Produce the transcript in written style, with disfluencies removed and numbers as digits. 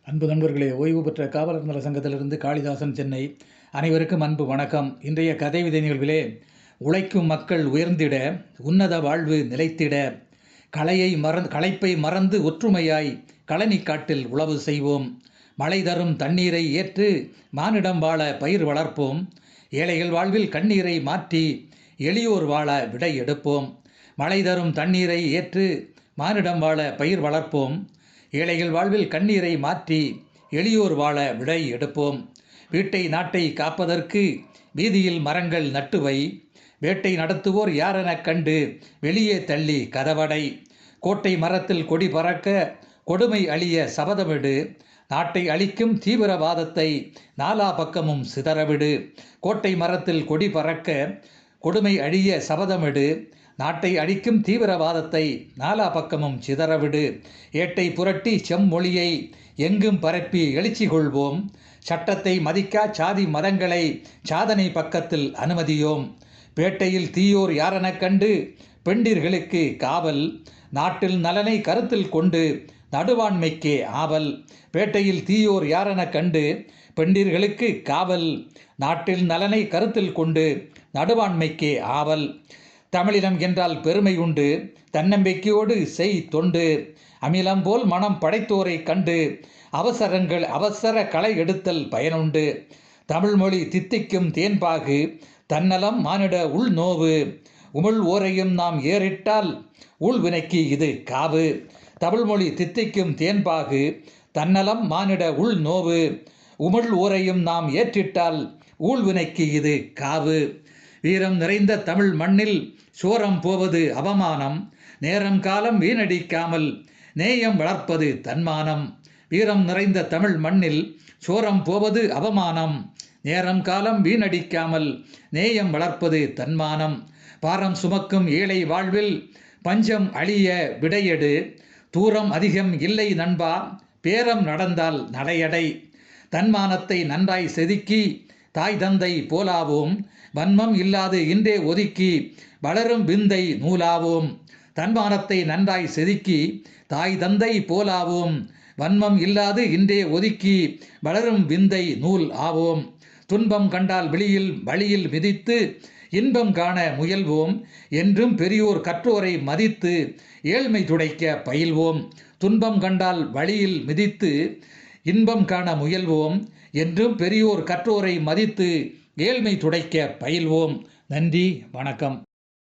அன்பு நண்பர்களே, ஓய்வு பெற்ற காவலர் நல சங்கத்திலிருந்து காளிதாசன், சென்னை. அனைவருக்கும் அன்பு வணக்கம். இன்றைய கதை விதை நிகழ்விலே, உழைக்கும் மக்கள் உயர்ந்திட, உன்னத வாழ்வு நிலைத்திட, களைப்பை மறந்து ஒற்றுமையாய் களனிக்காட்டில் உழவு செய்வோம். மழை தரும் தண்ணீரை ஏற்று மானிடம் வாழ பயிர் வளர்ப்போம். ஏழைகள் வாழ்வில் கண்ணீரை மாற்றி எளியோர் வாழ விடை எடுப்போம். மழை தரும் தண்ணீரை ஏற்று மானிடம் வாழ பயிர் வளர்ப்போம். ஏழைகள் வாழ்வில் கண்ணீரை மாற்றி எளியோர் வாழ விடை எடுப்போம். வீட்டை நாட்டை காப்பதற்கு வீதியில் மரங்கள் நட்டுவை. வேட்டை நடத்துவோர் யாரெனக் கண்டு வெளியே தள்ளி கதவடை. கோட்டை மரத்தில் கொடி பறக்க கொடுமை அழிய சபதமிடு. நாட்டை அழிக்கும் தீவிரவாதத்தை நாலா பக்கமும் சிதறவிடு. கோட்டை மரத்தில் கொடி பறக்க கொடுமை அழிய சபதமிடு. நாட்டை அழிக்கும் தீவிரவாதத்தை நாலா பக்கமும் சிதறவிடு. ஏட்டை புரட்டி செம்மொழியை எங்கும் பரப்பி எழுச்சி கொள்வோம். சட்டத்தை மதிக்கா சாதி மதங்களை சாதனை பக்கத்தில் அனுமதியோம். பேட்டையில் தீயோர் யாரெனக் கண்டு பெண்டிர்களுக்கு காவல். நாட்டில் நலனை கருத்தில் கொண்டு நடுவாண்மைக்கே ஆவல். பேட்டையில் தீயோர் யாரெனக் கண்டு பெண்டிர்களுக்கு காவல். நாட்டில் நலனை கருத்தில் கொண்டு நடுவாண்மைக்கே ஆவல். தமிழினம் என்றால் பெருமை உண்டு, தன்னம்பிக்கையோடு செய் தொண்டு. அமிலம் போல் மனம் படைத்தோரை கண்டு அவசர களை எடுத்தல் பயனுண்டு. தமிழ்மொழி தித்திக்கும் தேன்பாகு, தன்னலம் மானிட உள் நோவு. உமிழ் ஓரையும் நாம் ஏறிட்டால் ஊழ்வினைக்கு இது காவு. தமிழ்மொழி தித்திக்கும் தேன்பாகு, தன்னலம் மானிட உள் நோவு. உமிழ் ஓரையும் நாம் ஏற்றிட்டால் ஊழ்வினைக்கு இது காவு. வீரம் நிறைந்த தமிழ் மண்ணில் சோரம் போவது அவமானம். நேரம் காலம் வீணடிக்காமல் நேயம் வளர்ப்பது தன்மானம். வீரம் நிறைந்த தமிழ் மண்ணில் சோரம் போவது அவமானம். நேரம் காலம் வீணடிக்காமல் நேயம் வளர்ப்பது தன்மானம். பாரம் சுமக்கும் ஏழை வாழ்வில் பஞ்சம் அழிய விடையெடு. தூரம் அதிகம் இல்லை நண்பா, பேரம் நடந்தால் நடையடை. தன்மானத்தை நன்றாய் செதுக்கி தாய் தந்தை போலாவோம். வன்மம் இல்லாது இன்றே ஒதுக்கி வளரும் விந்தை நூலாவோம். தன்மானத்தை நன்றாய் செதுக்கி தாய் தந்தை போலாவோம். வன்மம் இல்லாது இன்றே ஒதுக்கி வளரும் விந்தை நூல் ஆவோம். துன்பம் கண்டால் வழியில் மிதித்து இன்பம் காண முயல்வோம். என்றும் பெரியோர் கற்றோரை மதித்து ஏழ்மை துடைக்க பயில்வோம். துன்பம் கண்டால் வழியில் மிதித்து இன்பம் காண முயல்வோம். என்றும் பெரியோர் கற்றோரை மதித்து ஏழ்மை துடைக்க பயில்வோம். நன்றி, வணக்கம்.